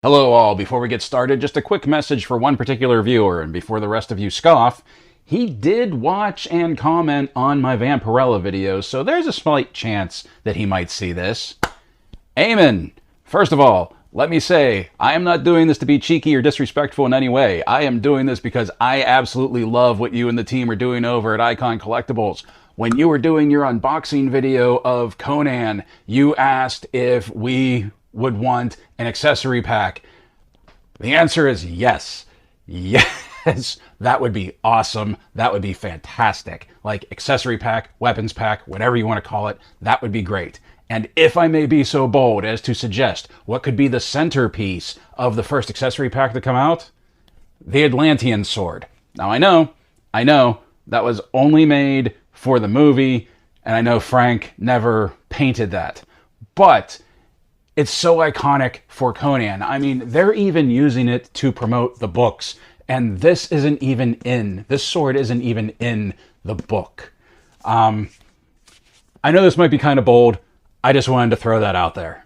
Hello all, before we get started, just a quick message for one particular viewer, and before the rest of you scoff, he did watch and comment on my Vampirella videos, so there's a slight chance that he might see this. Eamon, first of all, let me say, I am not doing this to be cheeky or disrespectful in any way. I am doing this because I absolutely love what you and the team are doing over at Icon Collectibles. When you were doing your unboxing video of Conan, you asked if we would want an accessory pack. The answer is yes. Yes, that would be awesome. That would be fantastic. Like accessory pack, weapons pack, whatever you want to call it, that would be great. And if I may be so bold as to suggest what could be the centerpiece of the first accessory pack to come out, the Atlantean sword. Now I know, that was only made for the movie, and I know Frank never painted that. But it's so iconic for Conan. I mean, they're even using it to promote the books. And this sword isn't even in the book. I know this might be kind of bold. I just wanted to throw that out there.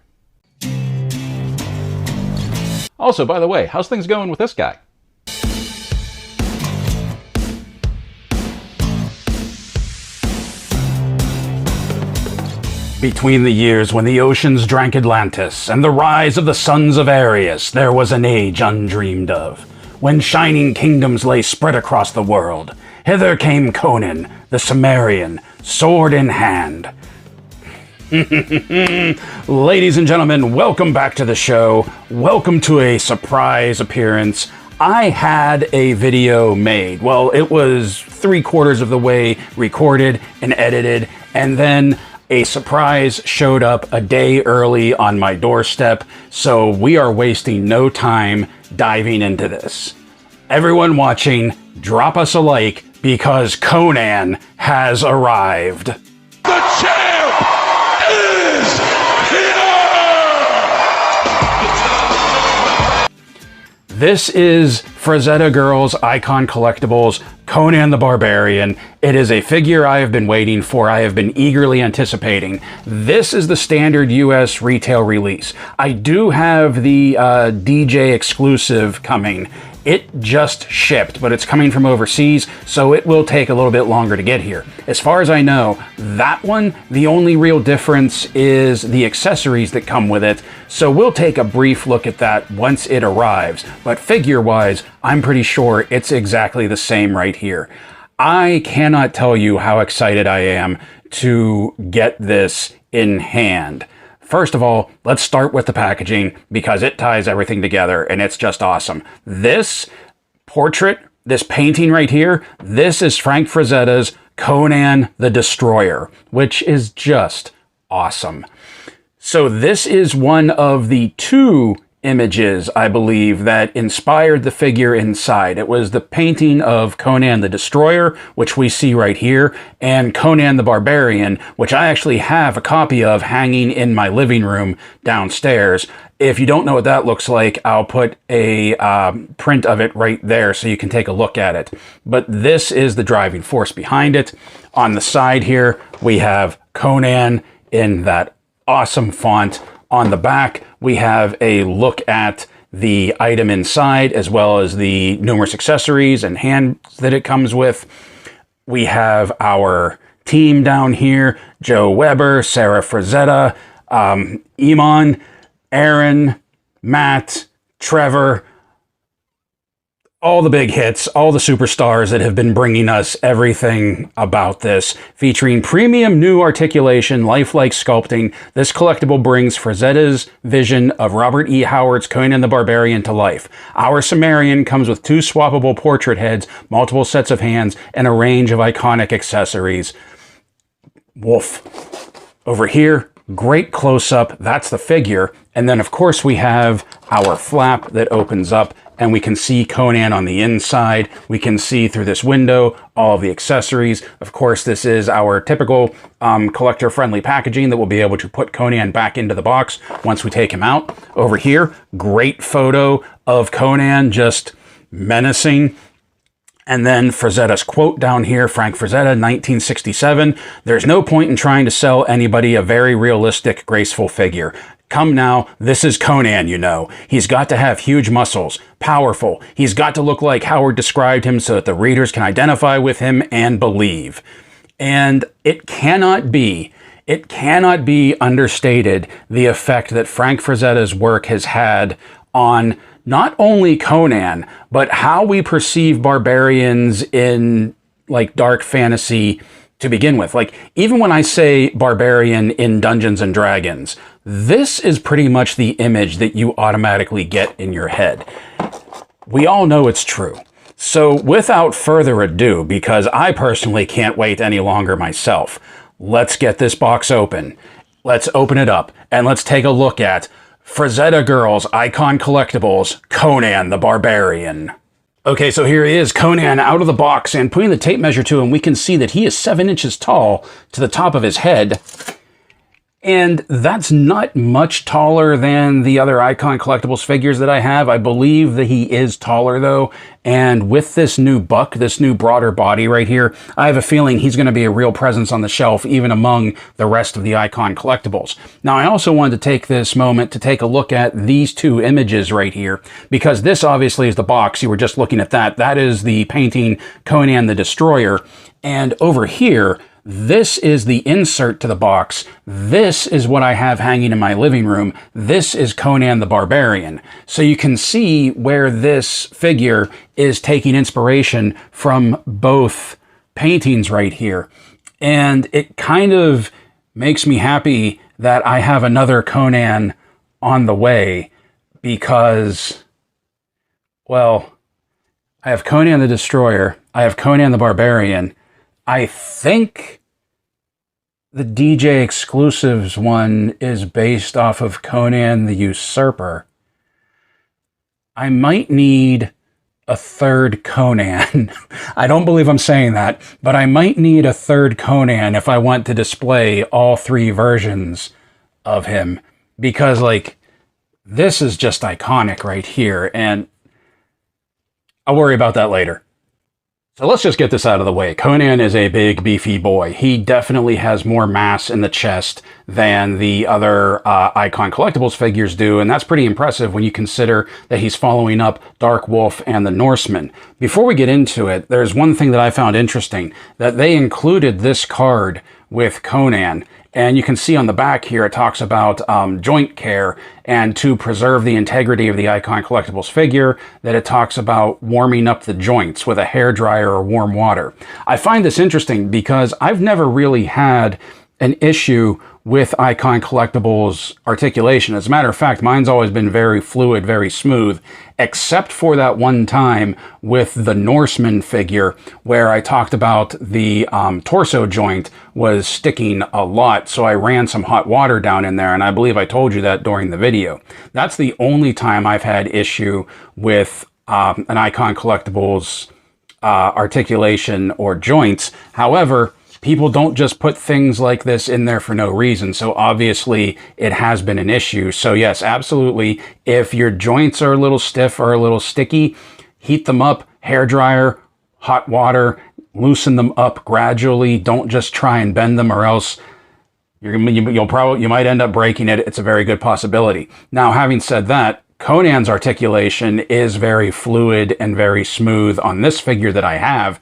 Also, by the way, how's things going with this guy? Between the years when the oceans drank Atlantis and the rise of the sons of Ares, there was an age undreamed of, when shining kingdoms lay spread across the world. Hither came Conan, the Cimmerian, sword in hand. Ladies and gentlemen, welcome back to the show. Welcome to a surprise appearance. I had a video made. Well, it was 3/4 of the way recorded and edited, and then a surprise showed up a day early on my doorstep, so we are wasting no time diving into this. Everyone watching, drop us a like because Conan has arrived. The champ is here! This is Frazetta Girls Icon Collectibles Conan the Barbarian. It is a figure I have been waiting for. I have been eagerly anticipating. This is the standard US retail release. I do have the DJ exclusive coming. It just shipped, but it's coming from overseas, so it will take a little bit longer to get here. As far as I know, that one, the only real difference is the accessories that come with it, so we'll take a brief look at that once it arrives. But figure-wise, I'm pretty sure it's exactly the same right here. I cannot tell you how excited I am to get this in hand. First of all, let's start with the packaging because it ties everything together and it's just awesome. This portrait, this painting right here, this is Frank Frazetta's Conan the Destroyer, which is just awesome. So this is one of the two images, I believe, that inspired the figure inside. It was the painting of Conan the Destroyer, which we see right here, and Conan the Barbarian, which I actually have a copy of hanging in my living room downstairs. If you don't know what that looks like, I'll put a print of it right there so you can take a look at it. But this is the driving force behind it. On the side here, we have Conan in that awesome font. On the back, we have a look at the item inside, as well as the numerous accessories and hands that it comes with. We have our team down here: Joe Weber, Sarah Frazetta, Iman, Aaron, Matt, Trevor, all the big hits, all the superstars that have been bringing us everything about this. Featuring premium new articulation, lifelike sculpting, this collectible brings Frazetta's vision of Robert E. Howard's Conan the Barbarian to life. Our Cimmerian comes with 2 swappable portrait heads, multiple sets of hands, and a range of iconic accessories. Woof. Over here, great close-up, that's the figure. And then of course we have our flap that opens up, and we can see Conan on the inside. We can see through this window all of the accessories. Of course, this is our typical collector-friendly packaging that will be able to put Conan back into the box once we take him out. Over here, great photo of Conan just menacing. And then Frazetta's quote down here, Frank Frazetta, 1967, "There's no point in trying to sell anybody a very realistic, graceful figure. Come now, this is Conan, you know. He's got to have huge muscles, powerful. He's got to look like Howard described him so that the readers can identify with him and believe. And it cannot be understated the effect that Frank Frazetta's work has had on not only Conan, but how we perceive barbarians in like dark fantasy to begin with. Like, even when I say barbarian in Dungeons and Dragons, this is pretty much the image that you automatically get in your head. We all know it's true. So without further ado, because I personally can't wait any longer myself, let's get this box open. Let's open it up and let's take a look at Frazetta Girls Icon Collectibles Conan the Barbarian. Okay, so here he is, Conan out of the box, and putting the tape measure to him, we can see that he is 7 inches tall to the top of his head. And that's not much taller than the other Icon Collectibles figures that I have. I believe that he is taller though. And with this new buck, this new broader body right here, I have a feeling he's going to be a real presence on the shelf, even among the rest of the Icon Collectibles. Now, I also wanted to take this moment to take a look at these two images right here, because this obviously is the box. You were just looking at that. That is the painting Conan the Destroyer. And over here, this is the insert to the box. This is what I have hanging in my living room. This is Conan the Barbarian. So you can see where this figure is taking inspiration from both paintings right here. And it kind of makes me happy that I have another Conan on the way because, well, I have Conan the Destroyer. I have Conan the Barbarian. I think the DJ Exclusives one is based off of Conan the Usurper. I might need a third Conan. I don't believe I'm saying that, but I might need a third Conan if I want to display all three versions of him. Because, like, this is just iconic right here, and I'll worry about that later. So let's just get this out of the way. Conan is a big, beefy boy. He definitely has more mass in the chest than the other Icon Collectibles figures do, and that's pretty impressive when you consider that he's following up Dark Wolf and the Norseman. Before we get into it, there's one thing that I found interesting, that they included this card with Conan. And you can see on the back here, it talks about joint care and to preserve the integrity of the Icon Collectibles figure, that it talks about warming up the joints with a hairdryer or warm water. I find this interesting because I've never really had an issue with Icon Collectibles articulation. As a matter of fact, mine's always been very fluid, very smooth, except for that one time with the Norseman figure where I talked about the torso joint was sticking a lot, so I ran some hot water down in there, and I believe I told you that during the video. That's the only time I've had issue with an Icon Collectibles articulation or joints. However, people don't just put things like this in there for no reason. So obviously it has been an issue. So yes, absolutely. If your joints are a little stiff or a little sticky, heat them up, hairdryer, hot water, loosen them up gradually. Don't just try and bend them, or else you might end up breaking it. It's a very good possibility. Now, having said that, Conan's articulation is very fluid and very smooth on this figure that I have.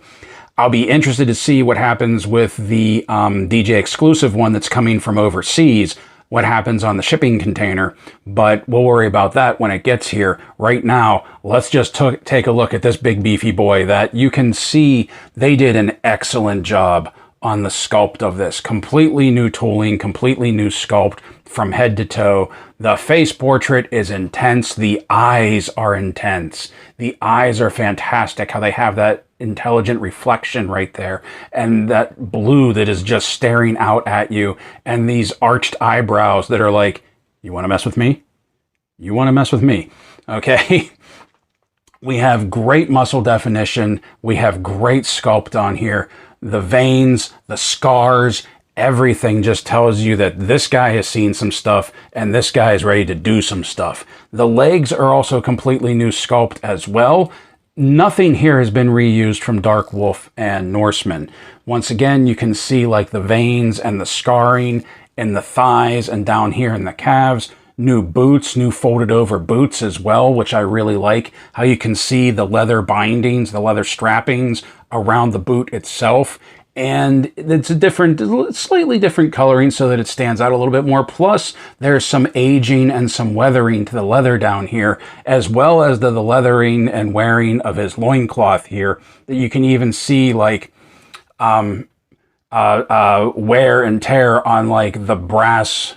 I'll be interested to see what happens with the DJ Exclusive one that's coming from overseas, what happens on the shipping container, but we'll worry about that when it gets here. Right now, let's just take a look at this big beefy boy that you can see they did an excellent job on the sculpt of this. Completely new tooling, completely new sculpt from head to toe. The face portrait is intense. The eyes are intense. The eyes are fantastic, how they have that intelligent reflection right there, and that blue that is just staring out at you, and these arched eyebrows that are like, you want to mess with me? You want to mess with me? Okay. We have great muscle definition. We have great sculpt on here. The veins, the scars, everything just tells you that this guy has seen some stuff and this guy is ready to do some stuff. The legs are also completely new sculpt as well. Nothing here has been reused from Dark Wolf and Norseman. Once again, you can see like the veins and the scarring in the thighs and down here in the calves. new boots, new folded over boots as well, which I really like. How you can see the leather bindings, the leather strappings around the boot itself. And it's a different, slightly different coloring so that it stands out a little bit more. Plus, there's some aging and some weathering to the leather down here, as well as the leathering and wearing of his loincloth here, that you can even see like wear and tear on like the brass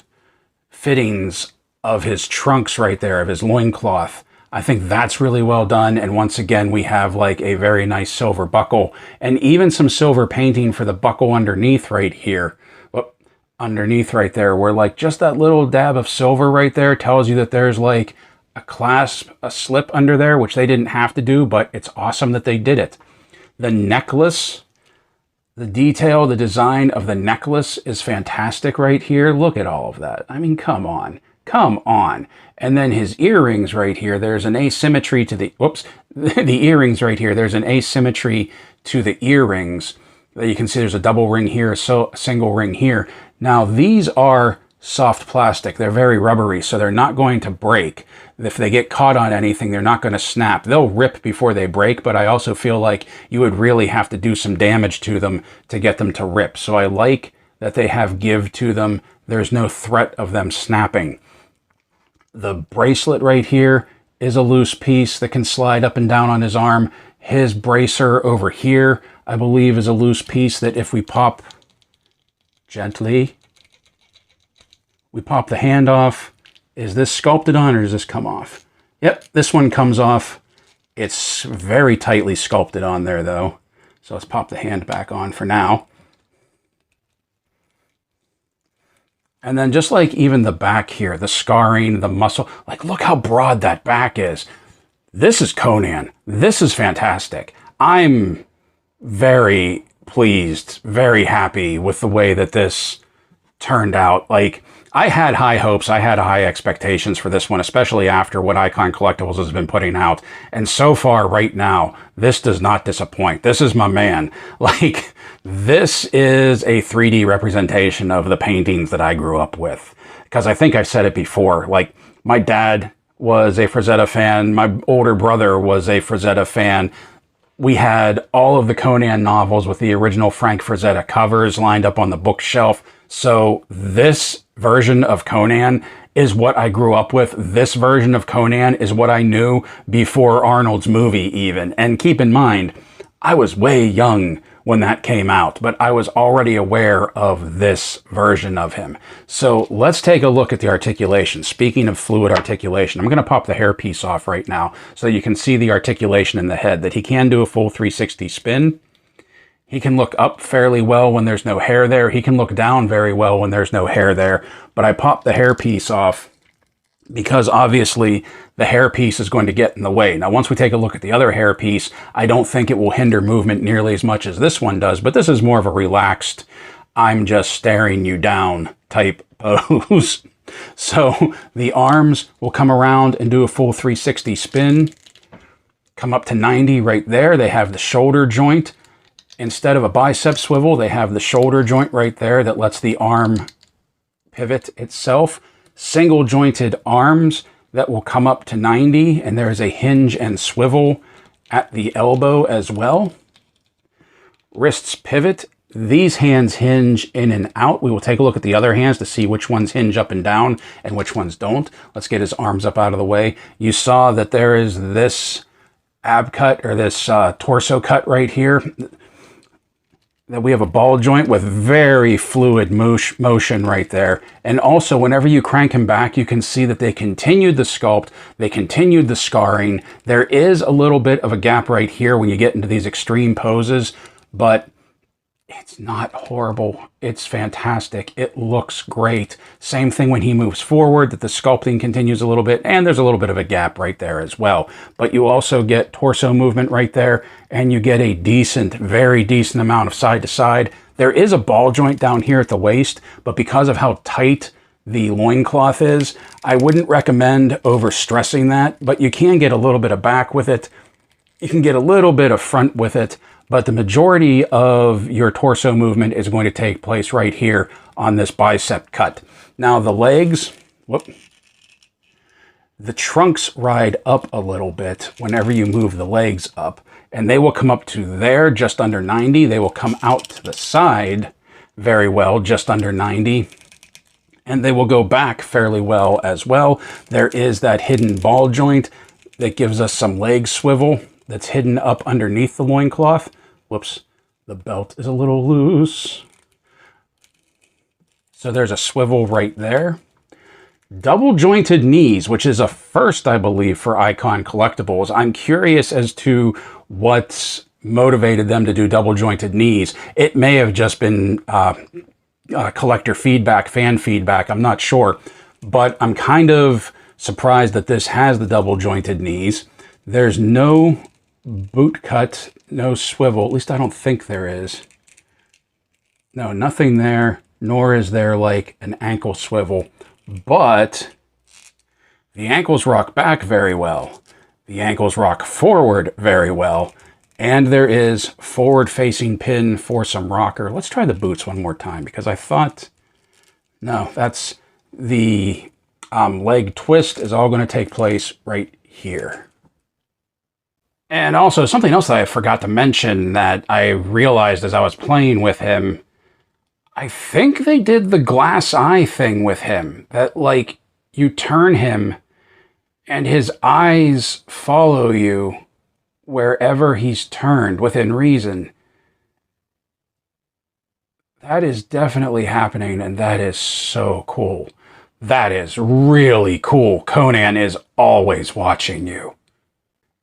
fittings of his trunks right there, of his loincloth. I think that's really well done. And once again, we have like a very nice silver buckle and even some silver painting for the buckle underneath right here. Underneath right there, where like just that little dab of silver right there tells you that there's like a clasp, a slip under there, which they didn't have to do, but it's awesome that they did it. The necklace, the detail, the design of the necklace is fantastic right here. Look at all of that. I mean, come on. Come on. And then his earrings right here, there's an asymmetry to the, whoops, the earrings right here, there's an asymmetry to the earrings. You can see there's a double ring here, so a single ring here. Now, these are soft plastic. They're very rubbery, so they're not going to break. If they get caught on anything, they're not going to snap. They'll rip before they break, but I also feel like you would really have to do some damage to them to get them to rip. So I like that they have give to them. There's no threat of them snapping. The bracelet right here is a loose piece that can slide up and down on his arm. His bracer over here, I believe, is a loose piece that if we pop gently, we pop the hand off. Is this sculpted on or does this come off? Yep, this one comes off. It's very tightly sculpted on there though. So let's pop the hand back on for now. And then just like even the back here, the scarring, the muscle, like look how broad that back is. This is Conan. This is fantastic. I'm very pleased, very happy with the way that this turned out. Like, I had high hopes, I had high expectations for this one, especially after what Icon Collectibles has been putting out. And so far, right now, this does not disappoint. This is my man. Like, this is a 3D representation of the paintings that I grew up with. Because I think I've said it before, like, my dad was a Frazetta fan, my older brother was a Frazetta fan. We had all of the Conan novels with the original Frank Frazetta covers lined up on the bookshelf. So this version of Conan is what I grew up with. This version of Conan is what I knew before Arnold's movie even. And keep in mind, I was way young when that came out, but I was already aware of this version of him. So let's take a look at the articulation. Speaking of fluid articulation, I'm going to pop the hairpiece off right now so you can see the articulation in the head, that he can do a full 360 spin. He can look up fairly well when there's no hair there. He can look down very well when there's no hair there. But I popped the hairpiece off because obviously the hairpiece is going to get in the way. Now, once we take a look at the other hairpiece, I don't think it will hinder movement nearly as much as this one does, but this is more of a relaxed, I'm just staring you down type pose. So the arms will come around and do a full 360 spin, come up to 90 right there. They have the shoulder joint. Instead of a bicep swivel, they have the shoulder joint right there that lets the arm pivot itself. Single jointed arms that will come up to 90, and there is a hinge and swivel at the elbow as well. Wrists pivot. These hands hinge in and out. We will take a look at the other hands to see which ones hinge up and down and which ones don't. Let's get his arms up out of the way. You saw that there is this ab cut, or this torso cut right here. That we have a ball joint with very fluid motion right there. And also, whenever you crank him back, you can see that they continued the sculpt, they continued the scarring. There is a little bit of a gap right here when you get into these extreme poses, but it's not horrible. It's fantastic. It looks great. Same thing when he moves forward, that the sculpting continues a little bit, and there's a little bit of a gap right there as well. But you also get torso movement right there, and you get a decent, very decent amount of side to side. There is a ball joint down here at the waist, but because of how tight the loincloth is, I wouldn't recommend overstressing that, but you can get a little bit of back with it. You can get a little bit of front with it, but the majority of your torso movement is going to take place right here on this bicep cut. Now the legs, whoop, the trunks ride up a little bit whenever you move the legs up, and they will come up to there just under 90. They will come out to the side very well, just under 90. And they will go back fairly well as well. There is that hidden ball joint that gives us some leg swivel that's hidden up underneath the loincloth. Whoops, the belt is a little loose. So there's a swivel right there. Double jointed knees, which is a first, I believe, for Icon Collectibles. I'm curious as to what's motivated them to do double jointed knees. It may have just been collector feedback, fan feedback, I'm not sure. But I'm kind of surprised that this has the double jointed knees. There's no boot cut, no swivel, at least I don't think there is. No, nothing there, nor is there like an ankle swivel. But the ankles rock back very well. The ankles rock forward very well. And there is forward-facing pin for some rocker. Let's try the boots one more time because I thought, no, that's the leg twist is all going to take place right here. And also something else that I forgot to mention that I realized as I was playing with him, I think they did the glass eye thing with him. That, like, you turn him and his eyes follow you wherever he's turned within reason. That is definitely happening, and that is so cool. That is really cool. Conan is always watching you.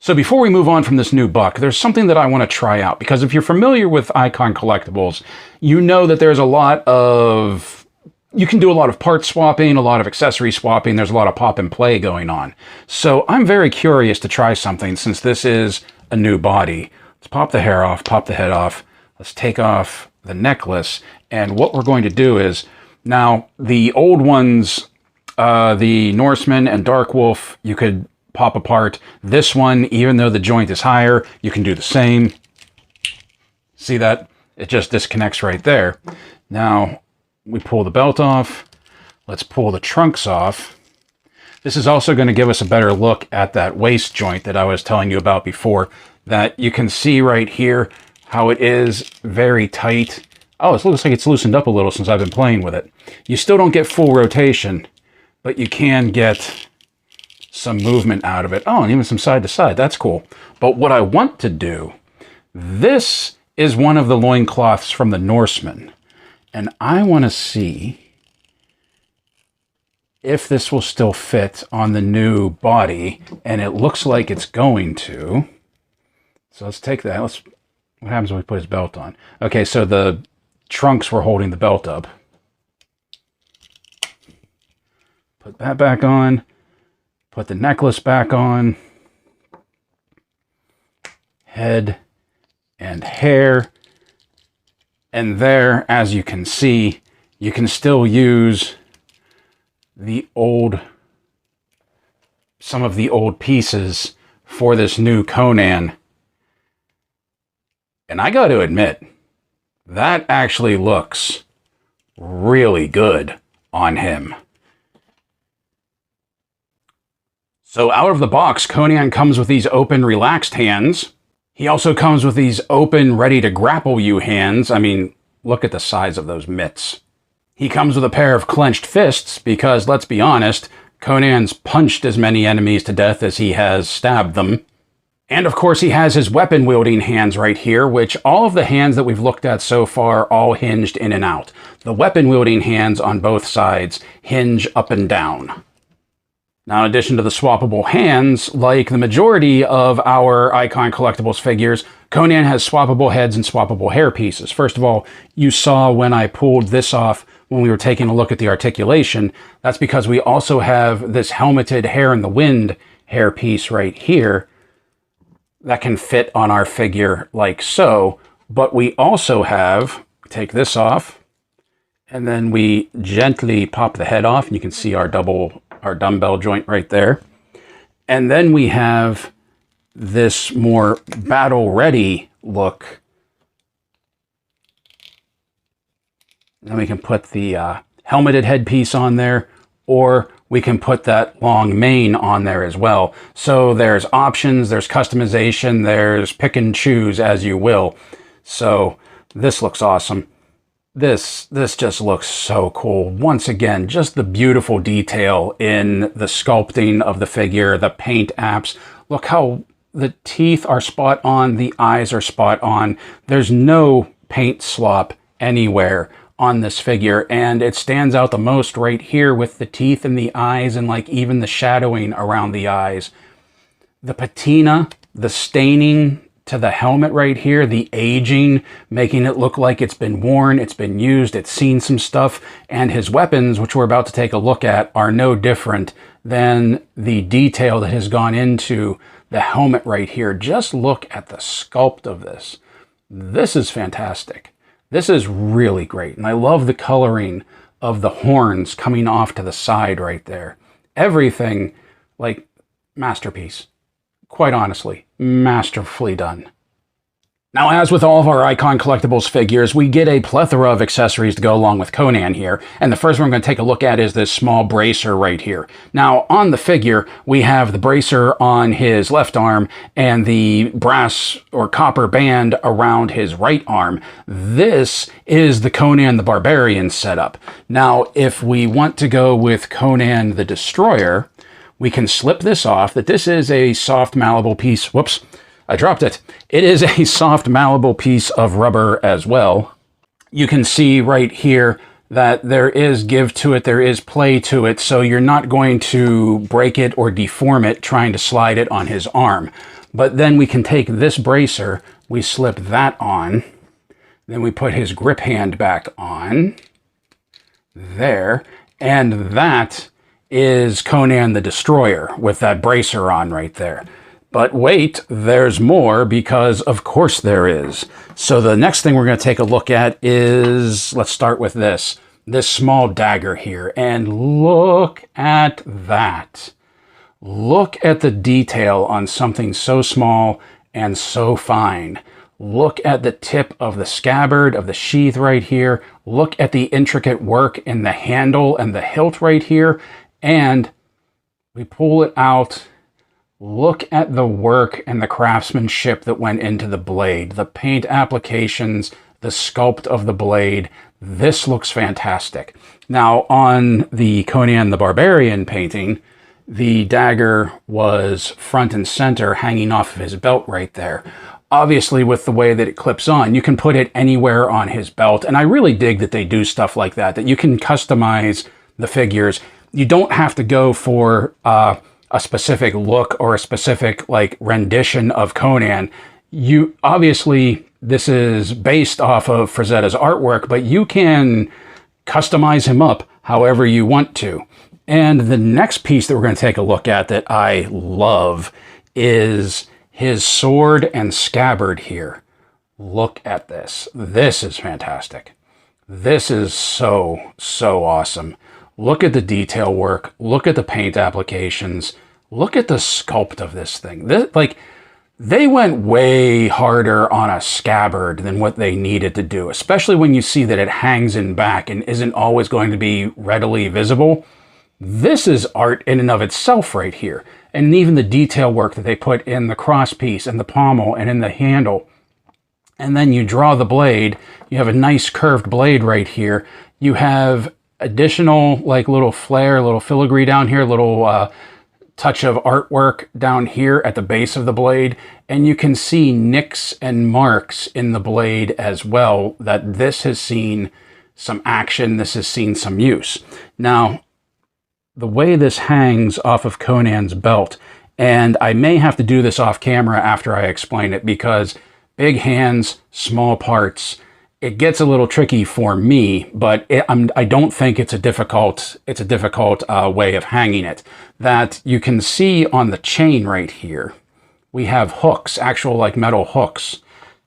So before we move on from this new buck, there's something that I want to try out, because if you're familiar with Icon Collectibles, you know that there's a lot of, you can do a lot of part swapping, a lot of accessory swapping, there's a lot of pop and play going on. So I'm very curious to try something since this is a new body. Let's pop the hair off, pop the head off, let's take off the necklace, and what we're going to do is, now the old ones, the Norseman and Dark Wolf, you could pop apart. This one, even though the joint is higher, you can do the same. See that? It just disconnects right there. Now, we pull the belt off. Let's pull the trunks off. This is also going to give us a better look at that waist joint that I was telling you about before, that you can see right here how it is very tight. Oh, it looks like it's loosened up a little since I've been playing with it. You still don't get full rotation, but you can get some movement out of it. Oh, and even some side to side. That's cool. But what I want to do, this is one of the loincloths from the Norseman. And I want to see if this will still fit on the new body. And it looks like it's going to. So let's take that. What happens when we put his belt on? Okay, so the trunks were holding the belt up. Put that back on. Put the necklace back on. Head and hair. And there, as you can see, you can still use some of the old pieces for this new Conan. And I got to admit, that actually looks really good on him. So out of the box, Conan comes with these open, relaxed hands. He also comes with these open, ready to grapple you hands. I mean, look at the size of those mitts. He comes with a pair of clenched fists because, let's be honest, Conan's punched as many enemies to death as he has stabbed them. And of course, he has his weapon-wielding hands right here, which all of the hands that we've looked at so far all hinged in and out. The weapon-wielding hands on both sides hinge up and down. Now, in addition to the swappable hands, like the majority of our Icon Collectibles figures, Conan has swappable heads and swappable hair pieces. First of all, you saw when I pulled this off when we were taking a look at the articulation. That's because we also have this helmeted hair in the wind hair piece right here that can fit on our figure like so. But we also have, take this off, and then we gently pop the head off, and you can see our dumbbell joint right there. And then we have this more battle-ready look. Then we can put the helmeted headpiece on there, or we can put that long mane on there as well. So there's options, there's customization, there's pick and choose as you will. So this looks awesome. This just looks so cool. Once again, just the beautiful detail in the sculpting of the figure, the paint apps. Look how the teeth are spot on, the eyes are spot on. There's no paint slop anywhere on this figure, and it stands out the most right here with the teeth and the eyes and like even the shadowing around the eyes. The patina, the staining to the helmet right here, the aging, making it look like it's been worn, it's been used, it's seen some stuff, and his weapons, which we're about to take a look at, are no different than the detail that has gone into the helmet right here. Just look at the sculpt of this. This is fantastic. This is really great, and I love the coloring of the horns coming off to the side right there. Everything, like, masterpiece. Quite honestly, masterfully done. Now, as with all of our Icon Collectibles figures, we get a plethora of accessories to go along with Conan here, and the first one we're going to take a look at is this small bracer right here. Now, on the figure, we have the bracer on his left arm and the brass or copper band around his right arm. This is the Conan the Barbarian setup. Now, if we want to go with Conan the Destroyer, we can slip this off, that this is a soft malleable piece. Whoops, I dropped it. It is a soft malleable piece of rubber as well. You can see right here that there is give to it, there is play to it, so you're not going to break it or deform it trying to slide it on his arm. But then we can take this bracer, we slip that on, then we put his grip hand back on, there, and that is Conan the Destroyer with that bracer on right there. But wait, there's more, because of course there is. So the next thing we're going to take a look at is, let's start with this small dagger here, and look at that. Look at the detail on something so small and so fine. Look at the tip of the scabbard of the sheath right here. Look at the intricate work in the handle and the hilt right here. And we pull it out. Look at the work and the craftsmanship that went into the blade, the paint applications, the sculpt of the blade. This looks fantastic. Now, on the Conan the Barbarian painting, the dagger was front and center, hanging off of his belt right there. Obviously, with the way that it clips on, you can put it anywhere on his belt. And I really dig that they do stuff like that, that you can customize the figures. You don't have to go for a specific look or a specific like rendition of Conan. You obviously, this is based off of Frazetta's artwork, but you can customize him up however you want to. And the next piece that we're going to take a look at that I love is his sword and scabbard here. Look at this. This is fantastic. This is so, so awesome. Look at the detail work. Look at the paint applications. Look at the sculpt of this thing. They went way harder on a scabbard than what they needed to do, especially when you see that it hangs in back and isn't always going to be readily visible. This is art in and of itself right here. And even the detail work that they put in the crosspiece and the pommel and in the handle. And then you draw the blade. You have a nice curved blade right here. You have additional like little flare, little filigree down here, little touch of artwork down here at the base of the blade, and you can see nicks and marks in the blade as well, that this has seen some action, this has seen some use. Now, the way this hangs off of Conan's belt, and I may have to do this off camera after I explain it, because big hands, small parts, it gets a little tricky for me, but I don't think it's a difficult way of hanging it. That you can see on the chain right here, we have hooks, actual like metal hooks,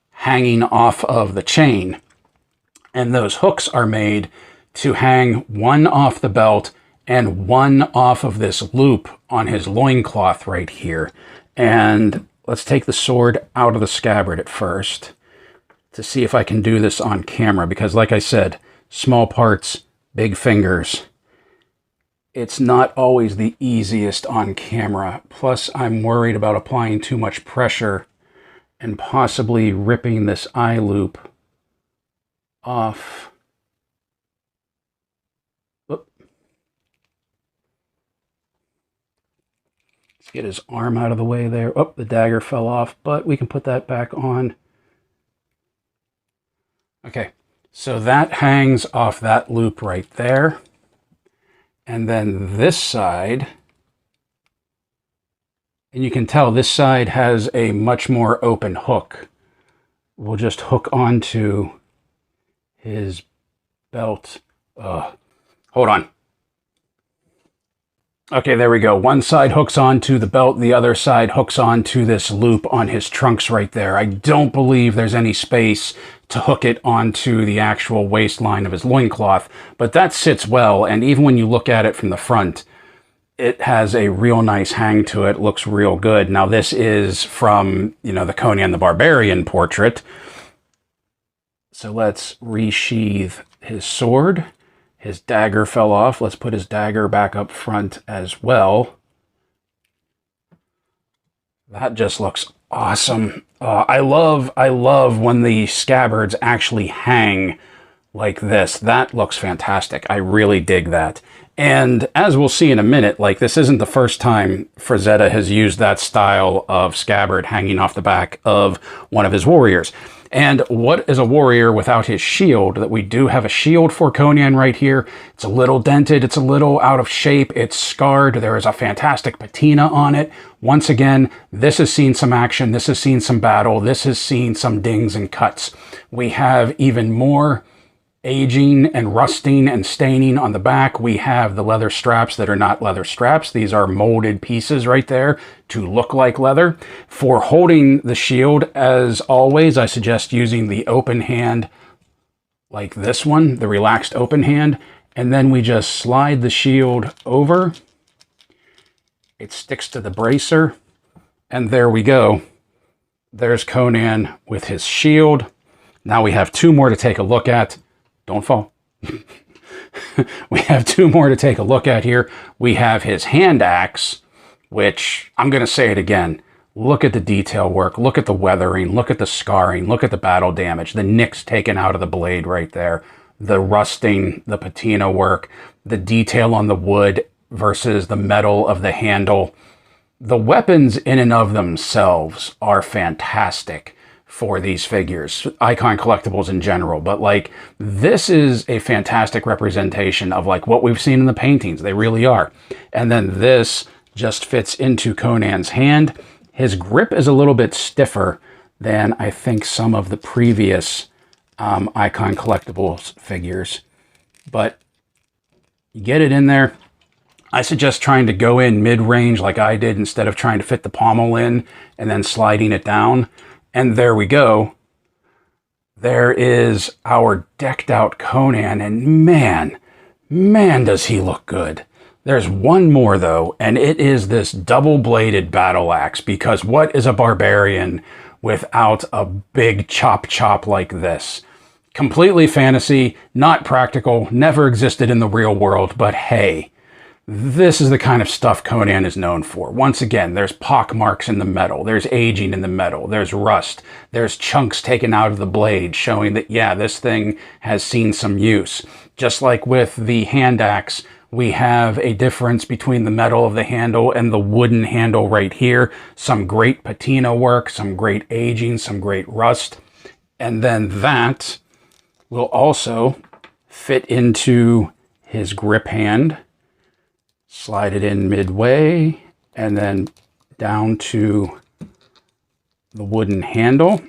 hanging off of the chain. And those hooks are made to hang one off the belt and one off of this loop on his loincloth right here. And let's take the sword out of the scabbard at first, to see if I can do this on camera, because like I said, small parts, big fingers. it's not always the easiest on camera. Plus, I'm worried about applying too much pressure and possibly ripping this eye loop off. Oop. Let's get his arm out of the way there. Oh, the dagger fell off, but we can put that back on. Okay, so that hangs off that loop right there. And then this side, and you can tell this side has a much more open hook. We'll just hook onto his belt. Hold on. Okay, there we go. One side hooks onto the belt, the other side hooks onto this loop on his trunks right there. I don't believe there's any space to hook it onto the actual waistline of his loincloth, but that sits well, and even when you look at it from the front, it has a real nice hang to it, looks real good. Now this is from, you know, the Conan the Barbarian portrait. So let's resheath his sword. His dagger fell off. Let's put his dagger back up front as well. That just looks awesome. I love when the scabbards actually hang like this. That looks fantastic. I really dig that. And as we'll see in a minute, like, this isn't the first time Frazetta has used that style of scabbard hanging off the back of one of his warriors. And what is a warrior without his shield? That we do have a shield for Conan right here. It's a little dented, it's a little out of shape, it's scarred. There is a fantastic patina on it. Once again, this has seen some action, this has seen some battle, this has seen some dings and cuts. We have even more aging and rusting and staining on the back. We have the leather straps that are not leather straps. These are molded pieces right there to look like leather. For holding the shield, as always, I suggest using the open hand like this one, the relaxed open hand, and then we just slide the shield over. It sticks to the bracer, and there we go. There's Conan with his shield. Now we have two more to take a look at. Don't fall. We have two more to take a look at here. We have his hand axe, which, I'm going to say it again, look at the detail work, look at the weathering, look at the scarring, look at the battle damage, the nicks taken out of the blade right there, the rusting, the patina work, the detail on the wood versus the metal of the handle. The weapons in and of themselves are fantastic for these figures, Icon Collectibles in general, but like, this is a fantastic representation of like what we've seen in the paintings. They really are. And then this just fits into Conan's hand. His grip is a little bit stiffer than I think some of the previous Icon Collectibles figures, but you get it in there. I suggest trying to go in mid-range like I did instead of trying to fit the pommel in and then sliding it down. And there we go. There is our decked out Conan, and man, does he look good. There's one more though, and it is this double-bladed battle axe, because what is a barbarian without a big chop like this? Completely fantasy, not practical, never existed in the real world, but hey, this is the kind of stuff Conan is known for. Once again, there's pock marks in the metal, there's aging in the metal, there's rust, there's chunks taken out of the blade showing that, yeah, this thing has seen some use. Just like with the hand axe, we have a difference between the metal of the handle and the wooden handle right here. Some great patina work, some great aging, some great rust. And then that will also fit into his grip hand. Slide it in midway and then down to the wooden handle.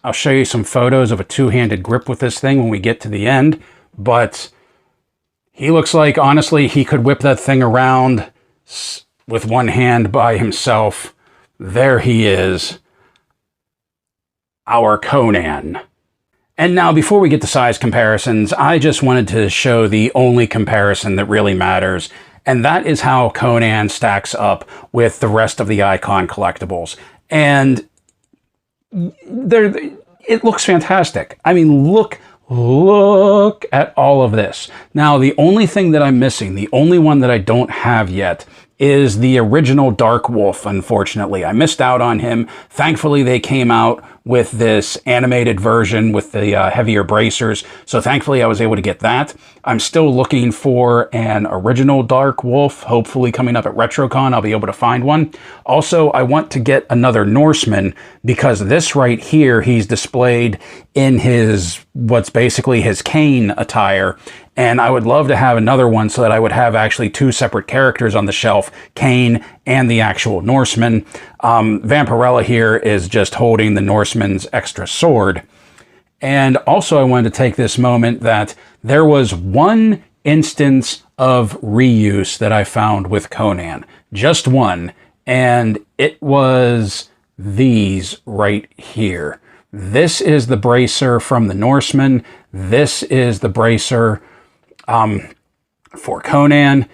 I'll show you some photos of a two-handed grip with this thing when we get to the end, but he looks like, honestly, he could whip that thing around with one hand by himself. There he is, our Conan. And now, before we get to size comparisons, I just wanted to show the only comparison that really matters, and that is how Conan stacks up with the rest of the Icon Collectibles. And it looks fantastic. I mean, look look at all of this. Now, the only thing that I'm missing, the only one that I don't have yet, is the original Dark Wolf, unfortunately. I missed out on him. Thankfully, they came out with this animated version with the heavier bracers, so thankfully I was able to get that. I'm still looking for an original Dark Wolf. Hopefully coming up at RetroCon, I'll be able to find one. Also, I want to get another Norseman, because this right here, he's displayed in his, what's basically his cane attire. And I would love to have another one so that I would have actually two separate characters on the shelf, Kane and the actual Norseman. Vampirella here is just holding the Norseman's extra sword. And also I wanted to take this moment that there was one instance of reuse that I found with Conan. Just one. And it was these right here. This is the bracer from the Norseman. This is the bracer for Conan.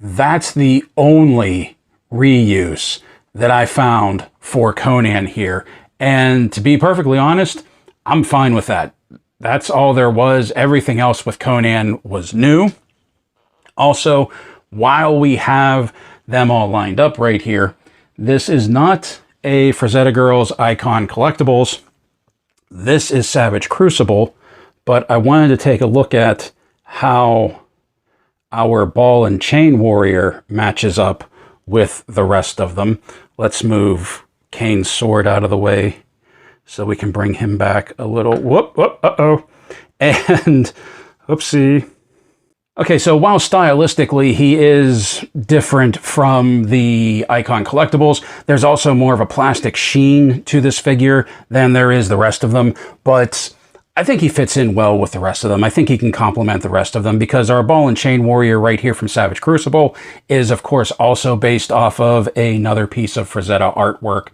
That's the only reuse that I found for Conan here. And to be perfectly honest, I'm fine with that. That's all there was. Everything else with Conan was new. Also, while we have them all lined up right here, this is not a Frazetta Girls Icon Collectibles. This is Savage Crucible, but I wanted to take a look at how our Ball and Chain Warrior matches up with the rest of them. Let's move Kane's sword out of the way so we can bring him back a little. Whoop, whoop, uh-oh. And, oopsie. Okay, so while stylistically he is different from the Icon Collectibles, there's also more of a plastic sheen to this figure than there is the rest of them, but I think he fits in well with the rest of them. I think he can complement the rest of them, because our Ball and Chain Warrior right here from Savage Crucible is, of course, also based off of another piece of Frazetta artwork.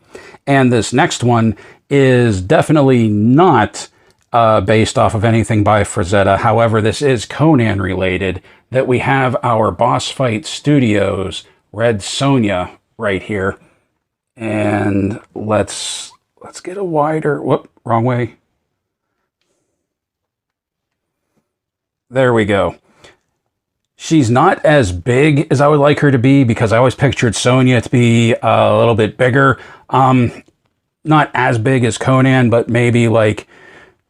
And this next one is definitely not based off of anything by Frazetta. However, this is Conan related, that we have our Boss Fight Studios Red Sonja right here. And let's get a wider, whoop, wrong way. There we go. She's not as big as I would like her to be, because I always pictured Sonja to be a little bit bigger. Not as big as Conan, but maybe like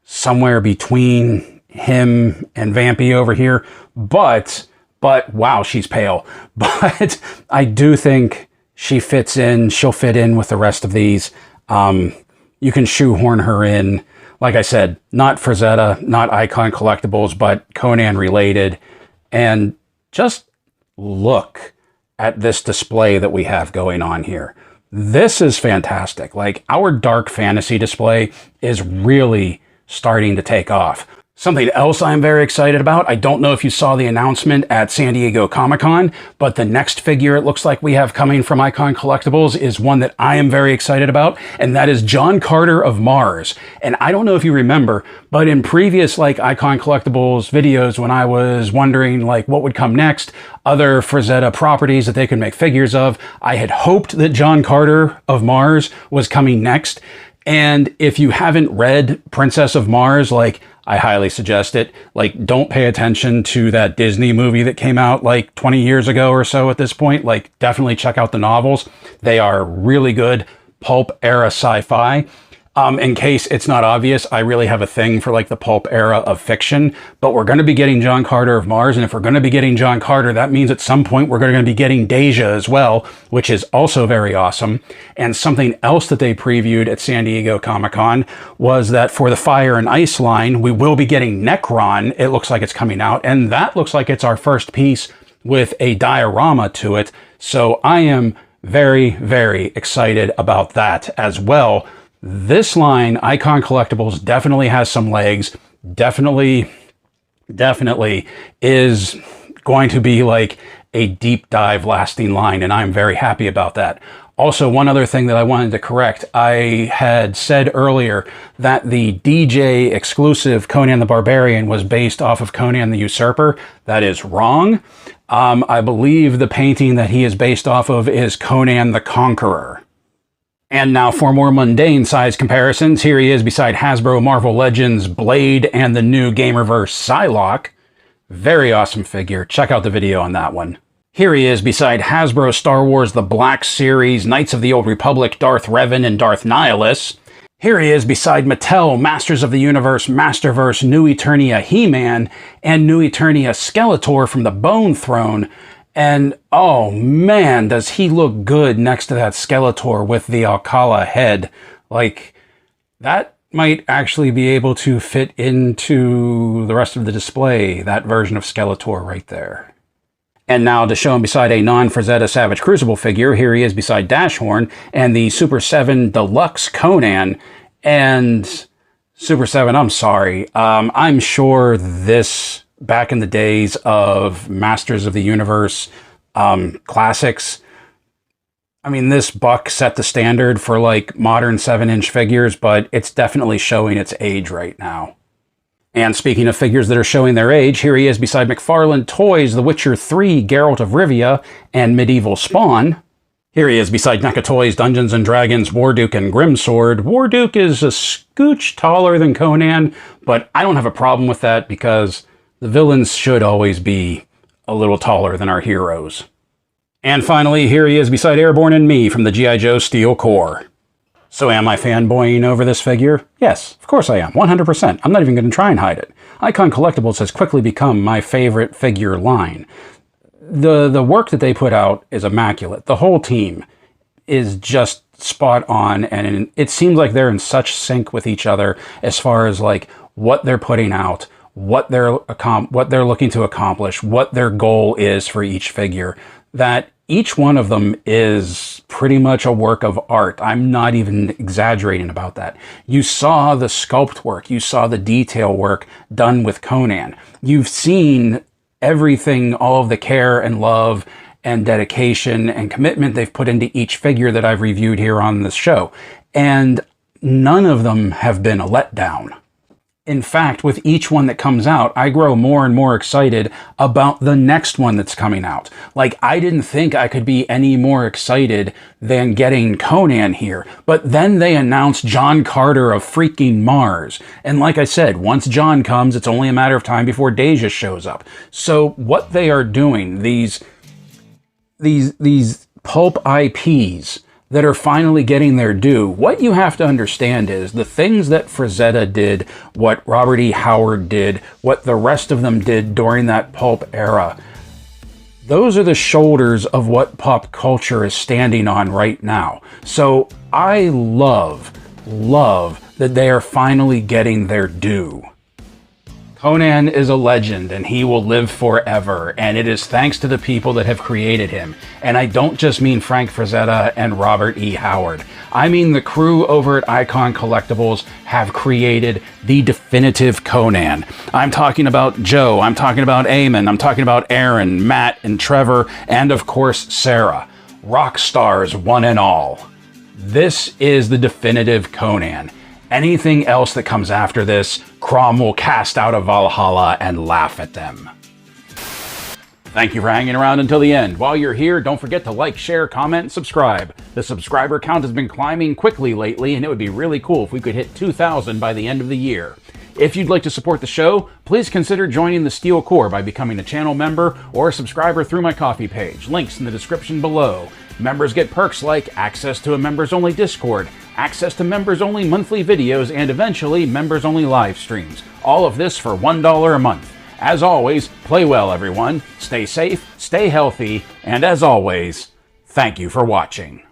somewhere between him and Vampy over here. But wow, she's pale. But I do think she fits in. She'll fit in with the rest of these. You can shoehorn her in. Like I said, not Frazetta, not Icon Collectibles, but Conan related. And just look at this display that we have going on here. This is fantastic. Like, our dark fantasy display is really starting to take off. Something else I'm very excited about, I don't know if you saw the announcement at San Diego Comic-Con, but the next figure it looks like we have coming from Icon Collectibles is one that I am very excited about, and that is John Carter of Mars. And I don't know if you remember, but in previous Icon Collectibles videos, when I was wondering what would come next, other Frazetta properties that they could make figures of, I had hoped that John Carter of Mars was coming next. And if you haven't read Princess of Mars, I highly suggest it. Don't pay attention to that Disney movie that came out 20 years ago or so at this point. Definitely check out the novels. They are really good pulp era sci-fi. In case it's not obvious, I really have a thing for the pulp era of fiction, but we're going to be getting John Carter of Mars, and if we're going to be getting John Carter, that means at some point we're going to be getting Deja as well, which is also very awesome. And something else that they previewed at San Diego Comic-Con was that for the Fire and Ice line, we will be getting Necron. It looks like it's coming out, and that looks like it's our first piece with a diorama to it. So I am very, very excited about that as well. This line, Icon Collectibles, definitely has some legs. Definitely is going to be a deep dive lasting line, and I'm very happy about that. Also, one other thing that I wanted to correct, I had said earlier that the DJ exclusive Conan the Barbarian was based off of Conan the Usurper. That is wrong. I believe the painting that he is based off of is Conan the Conqueror. And now for more mundane size comparisons, here he is beside Hasbro Marvel Legends Blade and the new Gamerverse Psylocke. Very awesome figure. Check out the video on that one. Here he is beside Hasbro Star Wars The Black Series, Knights of the Old Republic, Darth Revan and Darth Nihilus. Here he is beside Mattel, Masters of the Universe, Masterverse, New Eternia He-Man, and New Eternia Skeletor from the Bone Throne. And oh man, does he look good next to that Skeletor with the Alcala head. Like, that might actually be able to fit into the rest of the display, that version of Skeletor right there. And now to show him beside a non-Frazetta Savage Crucible figure, here he is beside Dashhorn and the Super 7 Deluxe Conan. And Super 7, I'm sorry, I'm sure this, back in the days of Masters of the Universe classics, I mean, this buck set the standard for like modern 7-inch figures, but it's definitely showing its age right now. And speaking of figures that are showing their age, here he is beside McFarlane Toys, The Witcher 3, Geralt of Rivia, and Medieval Spawn. Here he is beside NECA Toys, Dungeons & Dragons, Warduke and Grimsword. Warduke is a scooch taller than Conan, but I don't have a problem with that because the villains should always be a little taller than our heroes. And finally, here he is beside Airborne and me from the G.I. Joe Steel Corps. So am I fanboying over this figure? Yes, of course I am, 100%. I'm not even going to try and hide it. Icon Collectibles has quickly become my favorite figure line. The work that they put out is immaculate. The whole team is just spot on, and it seems like they're in such sync with each other as far as like what they're putting out, what they're looking to accomplish, what their goal is for each figure, that each one of them is pretty much a work of art. I'm not even exaggerating about that. You saw the sculpt work. You saw the detail work done with Conan. You've seen everything, all of the care and love and dedication and commitment they've put into each figure that I've reviewed here on this show. And none of them have been a letdown. In fact, with each one that comes out, I grow more and more excited about the next one that's coming out. Like, I didn't think I could be any more excited than getting Conan here. But then they announced John Carter of freaking Mars. And like I said, once John comes, it's only a matter of time before Deja shows up. So what they are doing, these pulp IPs that are finally getting their due, what you have to understand is the things that Frazetta did, what Robert E. Howard did, what the rest of them did during that pulp era, those are the shoulders of what pop culture is standing on right now. So I love that they are finally getting their due. Conan is a legend, and he will live forever, and it is thanks to the people that have created him. And I don't just mean Frank Frazetta and Robert E. Howard. I mean the crew over at Icon Collectibles have created the definitive Conan. I'm talking about Joe, I'm talking about Eamon, I'm talking about Aaron, Matt, and Trevor, and of course Sarah. Rock stars, one and all. This is the definitive Conan. Anything else that comes after this, Crom will cast out of Valhalla and laugh at them. Thank you for hanging around until the end. While you're here, don't forget to like, share, comment, and subscribe. The subscriber count has been climbing quickly lately, and it would be really cool if we could hit 2,000 by the end of the year. If you'd like to support the show, please consider joining the Steel Corps by becoming a channel member or a subscriber through my Ko-fi page. Links in the description below. Members get perks like access to a members-only Discord, access to members-only monthly videos, and eventually members-only live streams. All of this for $1 a month. As always, play well, everyone. Stay safe, stay healthy, and as always, thank you for watching.